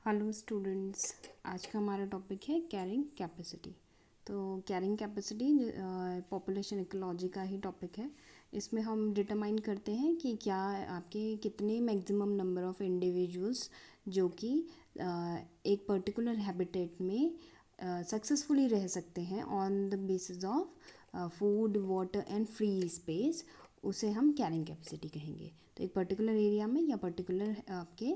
Hello students, आज का हमारा टॉपिक है कैरिंग कैपेसिटी। तो कैरिंग कैपेसिटी पॉपुलेशन इकोलॉजी का ही टॉपिक है। इसमें हम डिटरमाइन करते हैं कि क्या आपके कितने मैक्सिमम नंबर ऑफ़ इंडिविजुअल्स जो कि एक पर्टिकुलर हैबिटेट में सक्सेसफुली रह सकते हैं on the basis of food, water and free space, उसे हम कैरिंग कैपेसिटी कहेंगे। तो एक पर्टिकुलर एरिया में या पर्टिकुलर आपके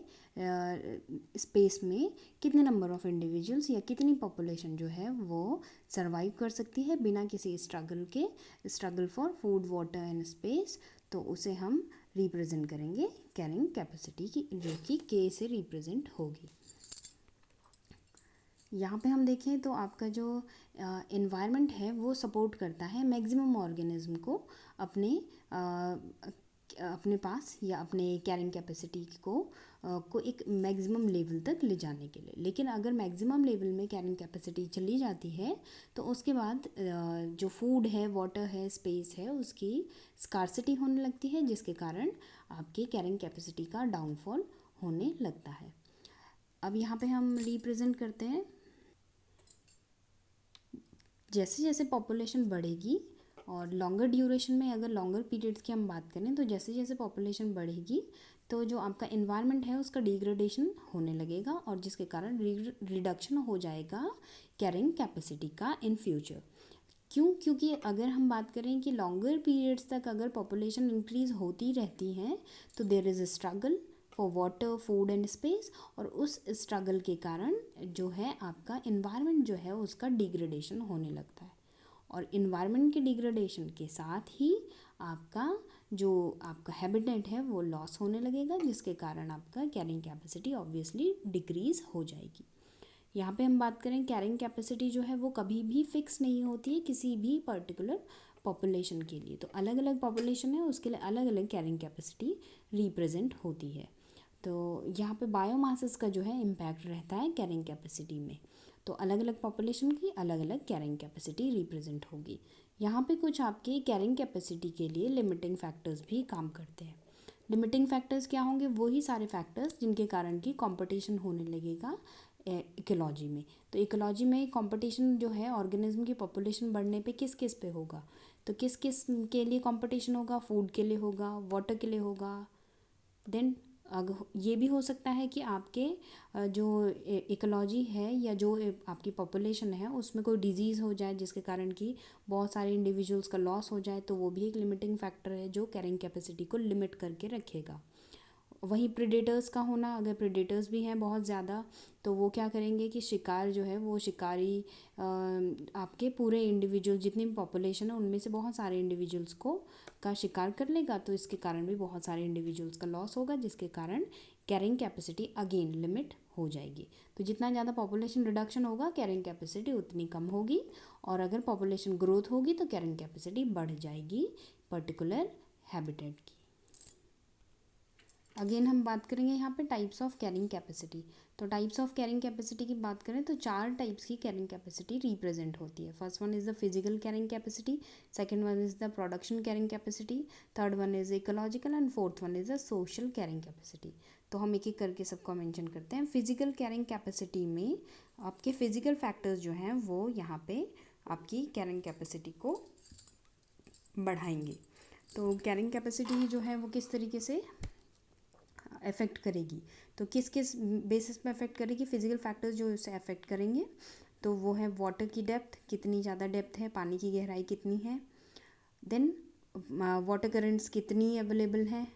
स्पेस में कितने नंबर ऑफ़ इंडिविजुअल्स या कितनी पॉपुलेशन जो है वो सरवाइव कर सकती है बिना किसी struggle for food, water and space. तो उसे हम रिप्रेजेंट करेंगे कैरिंग कैपेसिटी की, जो कि के से रिप्रेजेंट होगी। यहाँ पे हम देखें तो आपका जो एनवायरनमेंट है वो सपोर्ट करता है मैक्सिमम ऑर्गेनिज्म को अपने अपने पास या अपने कैरिंग कैपेसिटी को एक मैक्सिमम लेवल तक ले जाने के लिए। लेकिन अगर मैक्सिमम लेवल में कैरिंग कैपेसिटी चली जाती है तो उसके बाद जो फूड है, वाटर है, स्पेस है, उसकी स्कार्सिटी होने लगती है, जिसके कारण आपकी कैरिंग कैपेसिटी का डाउनफॉल होने लगता है। अब यहाँ पे हम रिप्रेजेंट करते हैं, जैसे जैसे पॉपुलेशन बढ़ेगी और लॉन्गर ड्यूरेशन में, अगर लॉन्गर पीरियड्स की हम बात करें तो जैसे जैसे पॉपुलेशन बढ़ेगी तो जो आपका इन्वायरमेंट है उसका डिग्रेडेशन होने लगेगा और जिसके कारण रिडक्शन हो जाएगा कैरिंग कैपेसिटी का इन फ्यूचर। क्योंकि अगर हम बात करें कि लॉन्गर पीरियड्स तक अगर पॉपुलेशन इंक्रीज़ होती रहती है तो there is a struggle for water, food and space, और उस स्ट्रगल के कारण जो है आपका इन्वायरमेंट जो है उसका डिग्रेडेशन होने लगता है। और इन्वायरमेंट के डिग्रेडेशन के साथ ही आपका हैबिटेट है वो लॉस होने लगेगा, जिसके कारण आपका कैरिंग कैपेसिटी ऑब्वियसली डिक्रीज़ हो जाएगी। यहाँ पे हम बात करें कैरिंग कैपेसिटी जो है वो कभी भी फिक्स नहीं होती है किसी भी पर्टिकुलर पॉपुलेशन के लिए। तो अलग अलग पॉपुलेशन है उसके लिए अलग अलग कैरिंग कैपेसिटी रिप्रेजेंट होती है। तो यहाँ पे बायोमासेस का जो है इम्पैक्ट रहता है कैरिंग कैपेसिटी में। तो अलग अलग पॉपुलेशन की अलग अलग कैरिंग कैपेसिटी रिप्रेजेंट होगी। यहाँ पे कुछ आपके कैरिंग कैपेसिटी के लिए लिमिटिंग फैक्टर्स भी काम करते हैं। लिमिटिंग फैक्टर्स क्या होंगे? वही सारे फैक्टर्स जिनके कारण की कंपटीशन होने लगेगा इकोलॉजी में। तो इकोलॉजी में कंपटीशन जो है ऑर्गेनिज्म की पॉपुलेशन बढ़ने पे किस किस पे होगा? तो किस किस के लिए कंपटीशन होगा? फूड के लिए होगा, वाटर के लिए होगा। देन अगर ये भी हो सकता है कि आपके जो इकोलॉजी है या जो आपकी पॉपुलेशन है उसमें कोई डिजीज़ हो जाए जिसके कारण कि बहुत सारे इंडिविजुअल्स का लॉस हो जाए, तो वो भी एक लिमिटिंग फैक्टर है जो कैरिंग कैपेसिटी को लिमिट करके रखेगा। वहीं प्रेडेटर्स का होना, अगर प्रेडेटर्स भी हैं बहुत ज़्यादा तो वो क्या करेंगे कि शिकार जो है वो शिकारी आपके पूरे इंडिविजुअल जितनी भी पॉपुलेशन है उनमें से बहुत सारे इंडिविजुअल्स को का शिकार कर लेगा, तो इसके कारण भी बहुत सारे इंडिविजुअल्स का लॉस होगा, जिसके कारण कैरिंग कैपेसिटी अगेन लिमिट हो जाएगी। तो जितना ज़्यादा पॉपुलेशन रिडक्शन होगा कैरिंग कैपेसिटी उतनी कम होगी, और अगर पॉपुलेशन ग्रोथ होगी तो कैरिंग कैपेसिटी बढ़ जाएगी पर्टिकुलर हैबिटेट की। अगेन हम बात करेंगे यहाँ पे टाइप्स ऑफ कैरिंग कैपेसिटी। तो टाइप्स ऑफ कैरिंग कैपेसिटी की बात करें तो 4 टाइप्स की कैरिंग कैपेसिटी रिप्रेजेंट होती है। First one is the physical carrying capacity, second one is the production carrying capacity, third one is ecological and fourth one is the social carrying capacity. तो हम एक एक करके सबको मेंशन करते हैं। फिजिकल कैरिंग कैपेसिटी में आपके फिजिकल फैक्टर्स जो हैं वो यहाँ पे आपकी कैरिंग कैपेसिटी को बढ़ाएंगे। तो कैरिंग कैपेसिटी जो है वो किस तरीके से अफेक्ट करेगी, तो किस किस बेसिस पे अफेक्ट करेगी? फिजिकल फैक्टर्स जो इसे अफेक्ट करेंगे तो वो है वाटर की डेप्थ, कितनी ज़्यादा डेप्थ है, पानी की गहराई कितनी है, देन वाटर करंट्स कितनी अवेलेबल हैं,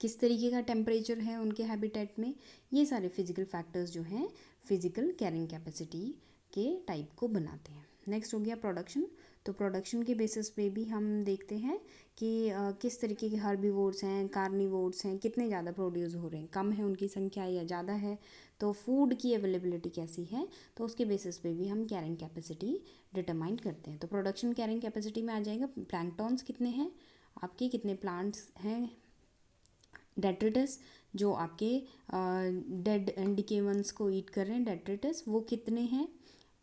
किस तरीके का टेम्परेचर है उनके हैबिटेट में। ये सारे फिजिकल फैक्टर्स जो हैं फिजिकल कैरिंग कैपेसिटी के टाइप को बनाते हैं। नेक्स्ट हो गया प्रोडक्शन। तो प्रोडक्शन के बेसिस पे भी हम देखते हैं कि किस तरीके के हर्बीवोर्स हैं, कार्निवोर्स हैं, कितने ज़्यादा प्रोड्यूस हो रहे हैं, कम है उनकी संख्या या ज़्यादा है, तो फूड की अवेलेबिलिटी कैसी है, तो उसके बेसिस पे भी हम कैरिंग कैपेसिटी डिटरमाइन करते हैं। तो प्रोडक्शन कैरिंग कैपेसिटी में आ जाएगा प्लैंकटॉन्स कितने हैं आपके, कितने प्लांट्स हैं, डेट्रिटस जो आपके डेड एंड डिके वंस को ईट कर रहे हैं, डेट्रिटस वो कितने हैं,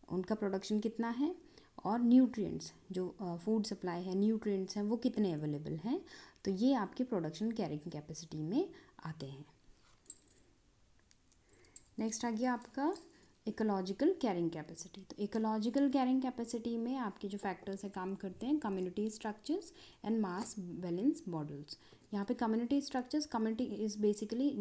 उनका प्रोडक्शन कितना है, और न्यूट्रिएंट्स जो फूड सप्लाई है, न्यूट्रिएंट्स हैं वो कितने अवेलेबल हैं। तो ये आपके प्रोडक्शन कैरिंग कैपेसिटी में आते हैं। नेक्स्ट आ गया आपका इकोलॉजिकल कैरिंग कैपेसिटी। तो इकोलॉजिकल कैरिंग कैपेसिटी में आपके जो फैक्टर्स है काम करते हैं community structures and mass balance models. यहाँ पे community structures, community is basically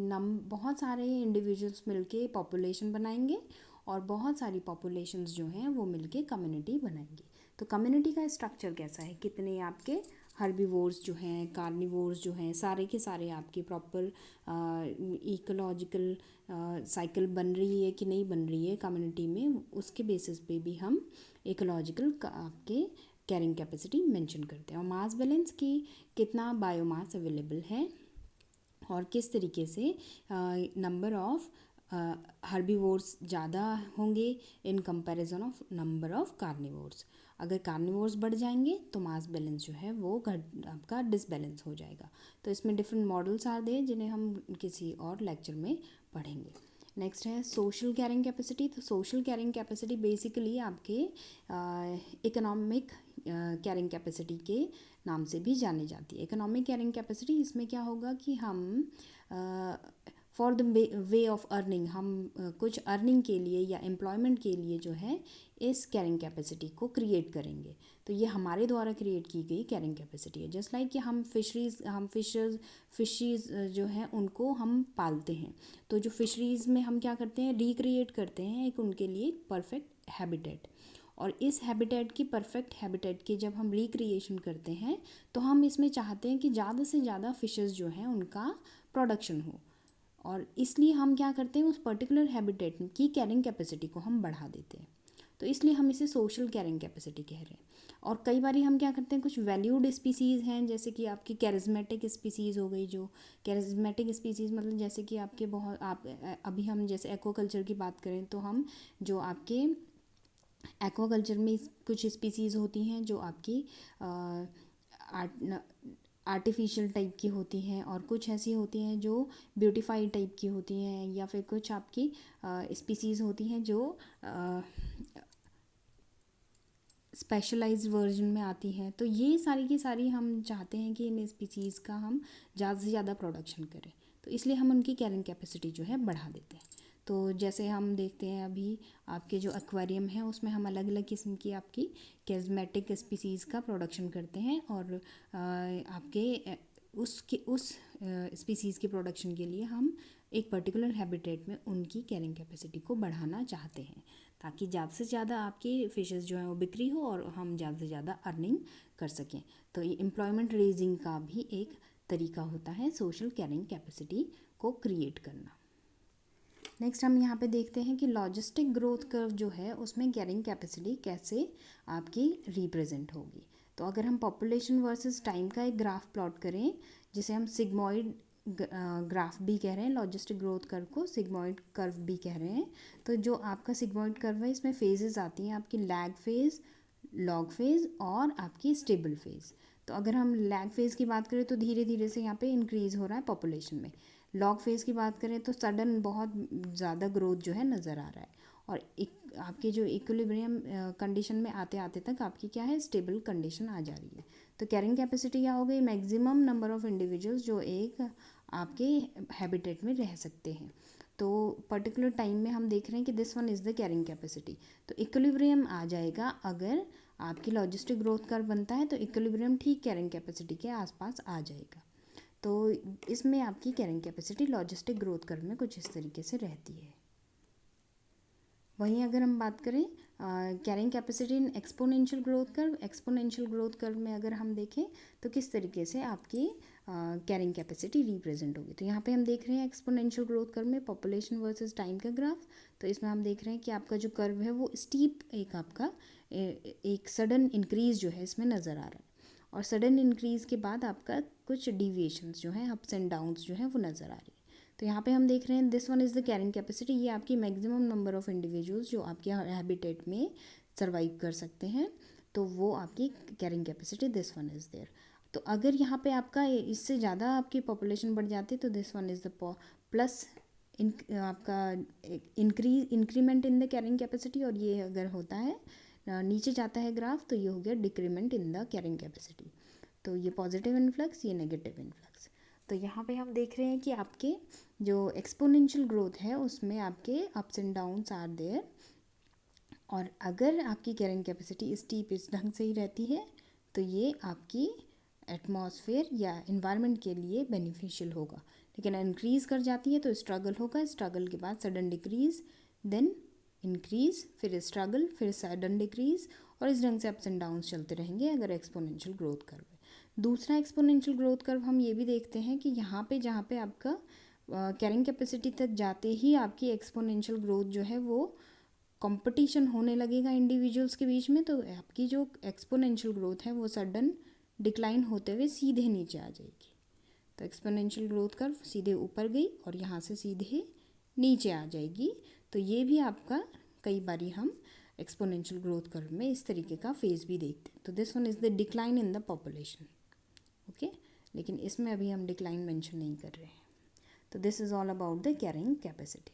बहुत सारे इंडिविजुअल्स मिलके पॉपुलेशन बनाएंगे और बहुत सारी पॉपुलेशंस जो हैं वो मिलके कम्युनिटी बनाएंगी। तो कम्युनिटी का स्ट्रक्चर कैसा है, कितने आपके हर्बीवोर्स जो हैं, कार्निवोर्स जो हैं, सारे के सारे आपके प्रॉपर इकोलॉजिकल साइकिल बन रही है कि नहीं बन रही है कम्युनिटी में, उसके बेसिस पे भी हम इकोलॉजिकल आपके कैरिंग कैपेसिटी मेंशन करते हैं। और मास बैलेंस की कितना बायोमास अवेलेबल है और किस तरीके से नंबर ऑफ हर्बीवोर्स ज़्यादा होंगे in comparison of number of carnivores. अगर कार्निवोर्स बढ़ जाएंगे तो मास बैलेंस जो है वो आपका डिसबैलेंस हो जाएगा। तो इसमें डिफरेंट मॉडल्स आ गए जिन्हें हम किसी और लेक्चर में पढ़ेंगे। नेक्स्ट है सोशल कैरिंग कैपेसिटी। तो सोशल कैरिंग कैपेसिटी बेसिकली आपके इकोनॉमिक कैरिंग कैपेसिटी के नाम से भी जानी जाती है। इकोनॉमिक कैरिंग कैपेसिटी, इसमें क्या होगा कि हम for the way of earning, हम कुछ अर्निंग के लिए या एम्प्लॉयमेंट के लिए जो है इस कैरिंग कैपेसिटी को क्रिएट करेंगे। तो ये हमारे द्वारा क्रिएट की गई कैरिंग कैपेसिटी है। जस्ट लाइक कि हम फिशरीज़ जो हैं उनको हम पालते हैं, तो जो फिशरीज़ में हम क्या करते हैं, रिक्रिएट करते हैं एक उनके लिए परफेक्ट हैबिटेट। और इस हैबिटेट की परफेक्ट हैबिटेट की जब हम रिक्रिएशन करते हैं तो हम इसमें चाहते हैं कि ज़्यादा से ज़्यादा फिशेस जो हैं उनका प्रोडक्शन हो, और इसलिए हम क्या करते हैं उस पर्टिकुलर हैबिटेट की कैरिंग कैपेसिटी को हम बढ़ा देते हैं। तो इसलिए हम इसे सोशल कैरिंग कैपेसिटी कह रहे हैं। और कई बार हम क्या करते हैं, कुछ वैल्यूड स्पीसीज़ हैं जैसे कि आपकी कैरिज्मेटिक स्पीसीज़ हो गई। जो कैरिज्मेटिक स्पीसीज़ मतलब जैसे कि आपके बहुत अभी हम जैसे एक्वाकल्चर की बात करें तो हम जो आपके एक्वाकल्चर में कुछ स्पीसीज़ होती हैं जो आपकी आर्टिफिशियल टाइप की होती हैं, और कुछ ऐसी होती हैं जो ब्यूटीफाइड टाइप की होती हैं, या फिर कुछ आपकी स्पीसीज़ होती हैं जो स्पेशलाइज्ड वर्जन में आती हैं। तो ये सारी की सारी हम चाहते हैं कि इन स्पीसीज़ का हम ज़्यादा से ज़्यादा प्रोडक्शन करें, तो इसलिए हम उनकी कैरिंग कैपेसिटी जो है बढ़ा देते हैं। तो जैसे हम देखते हैं अभी आपके जो एक्वेरियम है उसमें हम अलग अलग किस्म की आपकी कैरिज्मेटिक स्पीसीज़ का प्रोडक्शन करते हैं, और आपके उस स्पीसीज़ के प्रोडक्शन के लिए हम एक पर्टिकुलर हैबिटेट में उनकी कैरिंग कैपेसिटी को बढ़ाना चाहते हैं, ताकि ज़्यादा से ज़्यादा आपकी फिशेस जो हैं वो बिक्री हो और हम ज़्यादा से ज़्यादा अर्निंग कर सकें। तो ये एम्प्लॉयमेंट रेजिंग का भी एक तरीका होता है सोशल कैरिंग कैपेसिटी को क्रिएट करना। नेक्स्ट हम यहाँ पे देखते हैं कि लॉजिस्टिक ग्रोथ कर्व जो है उसमें कैरिंग कैपेसिटी कैसे आपकी रिप्रेजेंट होगी। तो अगर हम पॉपुलेशन वर्सेस टाइम का एक ग्राफ प्लॉट करें, जिसे हम सिग्मॉइड ग्राफ भी कह रहे हैं, लॉजिस्टिक ग्रोथ कर्व को सिग्मॉइड कर्व भी कह रहे हैं। तो जो आपका सिग्मॉइड कर्व है इसमें फेजेस आती हैं आपकी लैग फेज़, लॉग फेज़ और आपकी स्टेबल फेज़। तो अगर हम लैग फेज़ की बात करें तो धीरे धीरे से यहाँ पे इंक्रीज़ हो रहा है पॉपुलेशन में। लॉग फेज़ की बात करें तो सडन बहुत ज़्यादा ग्रोथ जो है नज़र आ रहा है, और एक आपके जो इक्विलिब्रियम कंडीशन में आते आते तक आपकी क्या है, स्टेबल कंडीशन आ जा रही है। तो कैरिंग कैपेसिटी क्या हो गई, मैक्सिमम नंबर ऑफ इंडिविजुअल्स जो एक आपके हैबिटेट में रह सकते हैं। तो पर्टिकुलर टाइम में हम देख रहे हैं कि this one is the carrying capacity. तो इक्विलिब्रियम आ जाएगा अगर आपकी लॉजिस्टिक ग्रोथ कर्व बनता है, तो इक्विलिब्रियम ठीक कैरिंग कैपेसिटी के आसपास आ जाएगा। तो इसमें आपकी carrying capacity logistic growth curve में कुछ इस तरीके से रहती है। वहीं अगर हम बात करें carrying capacity in exponential growth curve में अगर हम देखें तो किस तरीके से आपकी कैरिंग कैपेसिटी रिप्रेजेंट होगी। तो यहाँ पे हम देख रहे हैं एक्सपोनेंशियल ग्रोथ कर्व में पॉपुलेशन वर्सेस टाइम का ग्राफ। तो इसमें हम देख रहे हैं कि आपका जो कर्व है वो स्टीप एक सडन इंक्रीज़ जो है इसमें नज़र आ रहा है, और सडन इंक्रीज़ के बाद आपका कुछ डिविएशंस जो हैं, अप्स एंड डाउन्स जो हैं वो नज़र आ रही है। तो यहाँ पे हम देख रहे हैं this one is the carrying capacity. ये आपकी मैक्सिमम नंबर ऑफ़ इंडिविजुअल्स जो आपके हैबिटेट में सर्वाइव कर सकते हैं, तो वो आपकी carrying capacity this one is there. तो अगर यहाँ पे आपका इससे ज़्यादा आपकी पॉपुलेशन बढ़ जाती है तो this one is the plus आपका increment in the carrying capacity, और ये अगर होता है नीचे जाता है ग्राफ तो ये हो गया decrement in the carrying capacity. तो ये पॉजिटिव इन्फ्लक्स, ये नेगेटिव इन्फ्लक्स। तो यहाँ पे हम देख रहे हैं कि आपके जो एक्सपोनेंशियल ग्रोथ है उसमें आपके ups and downs are there, और अगर आपकी कैरिंग कैपेसिटी स्टीप इस ढंग से ही रहती है तो ये आपकी एटमॉस्फेयर या इन्वायरमेंट के लिए बेनिफिशियल होगा। लेकिन इंक्रीज़ कर जाती है तो स्ट्रगल होगा, स्ट्रगल के बाद सडन डिक्रीज़, देन इंक्रीज़, फिर स्ट्रगल, फिर सडन डिक्रीज़, और इस ढंग से अप्स एंड डाउन्स चलते रहेंगे अगर एक्सपोनेंशियल ग्रोथ कर्व है। दूसरा एक्सपोनेंशियल ग्रोथ कर्व हम ये भी देखते हैं कि यहाँ पे जहाँ पे आपका कैरिंग कैपेसिटी तक जाते ही आपकी एक्सपोनेंशियल ग्रोथ जो है वो कंपटीशन होने लगेगा इंडिविजुअल्स के बीच में, तो आपकी जो एक्सपोनेंशियल ग्रोथ है वो सडन डिक्लाइन होते हुए सीधे नीचे आ जाएगी। तो एक्सपोनेंशियल ग्रोथ कर्व सीधे ऊपर गई और यहाँ से सीधे नीचे आ जाएगी। तो ये भी आपका कई बारी हम एक्सपोनेंशियल ग्रोथ कर्व में इस तरीके का फेज भी देखते हैं। तो this one is the decline in the population, okay. लेकिन इसमें अभी हम डिक्लाइन मेंशन नहीं कर रहे हैं। तो this is all about the carrying capacity.